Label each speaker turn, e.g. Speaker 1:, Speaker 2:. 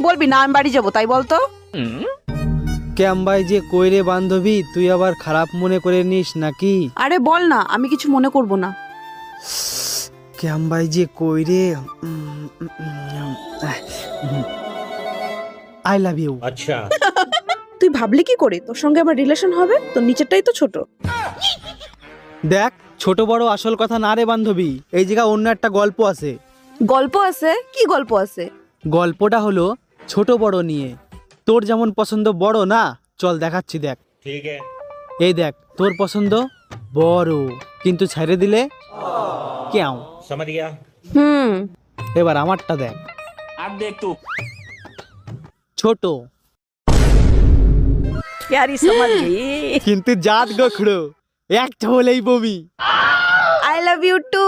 Speaker 1: কিছু বলবি না, আমি বাড়ি যাবো, তাই বলতো।
Speaker 2: ক্যাম্বাই যে কইরে বান্ধবী, তুই আবার খারাপ মনে করে নিস নাকি?
Speaker 1: আরে বল না, আমি কিছু মনে করব না।
Speaker 2: ক্যাম্বাই যে কইরে, আই লাভ ইউ।
Speaker 3: अच्छा
Speaker 1: তুই ভাবলি কি করে তোর সঙ্গে আমার রিলেশন হবে? তোর নিচেরটাই তো ছোট।
Speaker 2: দেখ, ছোট বড় আসল কথা না রে বান্ধবী, এই জায়গা অন্য একটা গল্প আছে।
Speaker 1: গল্প আছে? কি গল্প আছে?
Speaker 2: গল্পটা হলো ছোট বড় নিয়ে। তোর যেমন পছন্দ বড় না, চল দেখাচ্ছি, দেখ।
Speaker 3: ठीक है
Speaker 2: এই দেখ, তোর পছন্দ বড়, কিন্তু ছেড়ে দিলে কেউ।
Speaker 3: समझ गया
Speaker 2: এবার আমারটা দেখ,
Speaker 3: अब देख तू
Speaker 2: ছোট
Speaker 1: यारी समझ गई।
Speaker 2: কিন্তু জাত গোখড়ো, একটা হলেই বমি।
Speaker 1: I love you to.